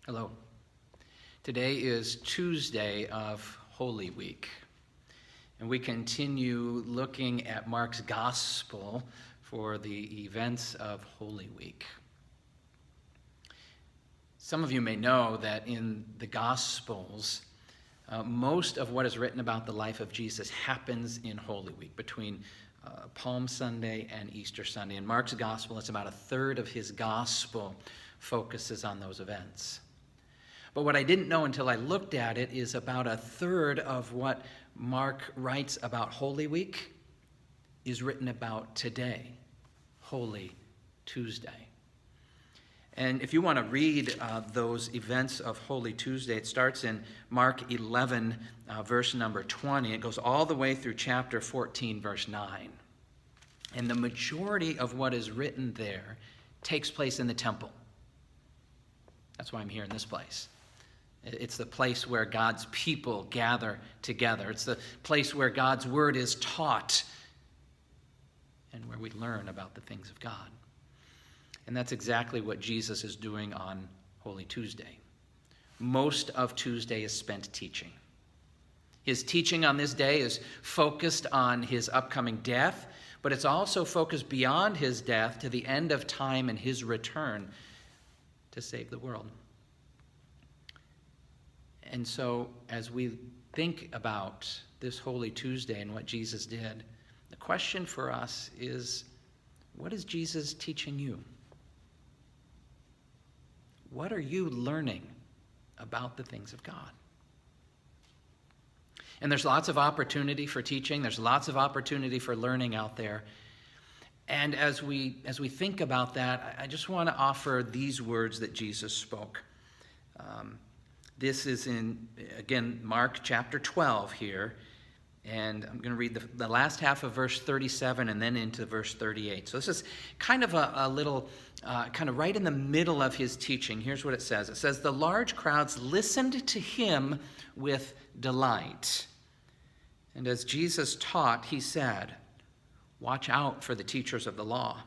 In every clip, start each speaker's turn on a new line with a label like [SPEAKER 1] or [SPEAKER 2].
[SPEAKER 1] Hello. Today is Tuesday of Holy Week, and we continue looking at Mark's Gospel for the events of Holy Week. Some of you may know that in the Gospels, most of what is written about the life of Jesus happens in Holy Week, between Palm Sunday and Easter Sunday. In Mark's Gospel, it's about a third of his Gospel focuses on those events. But what I didn't know until I looked at it is about a third of what Mark writes about Holy Week is written about today, Holy Tuesday. And if you want to read those events of Holy Tuesday, it starts in Mark 11, verse number 20. It goes all the way through chapter 14, verse 9. And the majority of what is written there takes place in the temple. That's why I'm here in this place. It's the place where God's people gather together. It's the place where God's word is taught and where we learn about the things of God. And that's exactly what Jesus is doing on Holy Tuesday. Most of Tuesday is spent teaching. His teaching on this day is focused on his upcoming death, but it's also focused beyond his death to the end of time and his return to save the world. And so as we think about this Holy Tuesday and what Jesus did, the question for us is, what is Jesus teaching you? What are you learning about the things of God? And there's lots of opportunity for teaching. There's lots of opportunity for learning out there. And as we think about that, I just want to offer these words that Jesus spoke. This is in, again, Mark chapter 12 here. And I'm going to read the last half of verse 37 and then into verse 38. So this is kind of a little, kind of right in the middle of his teaching. Here's what it says. It says, "The large crowds listened to him with delight. And as Jesus taught, he said, 'Watch out for the teachers of the law.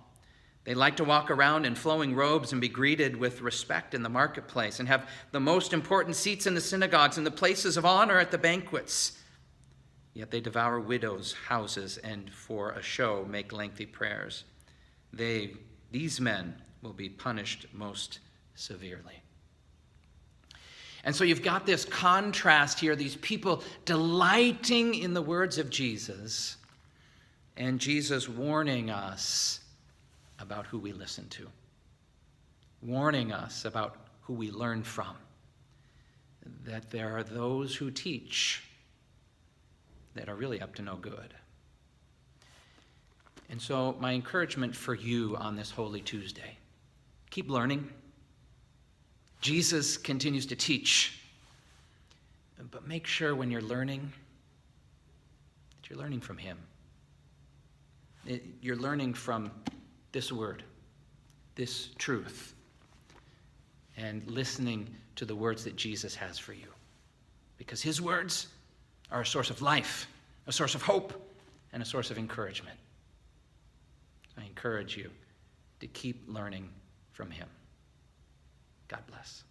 [SPEAKER 1] They like to walk around in flowing robes and be greeted with respect in the marketplace and have the most important seats in the synagogues and the places of honor at the banquets. Yet they devour widows' houses and for a show make lengthy prayers. These men will be punished most severely.'" And so you've got this contrast here, these people delighting in the words of Jesus, and Jesus warning us about who we listen to, warning us about who we learn from, that there are those who teach that are really up to no good. And so my encouragement for you on this Holy Tuesday, keep learning. Jesus continues to teach, but make sure when you're learning that you're learning from him. You're learning from this word, this truth, and listening to the words that Jesus has for you. Because his words are a source of life, a source of hope, and a source of encouragement. I encourage you to keep learning from him. God bless.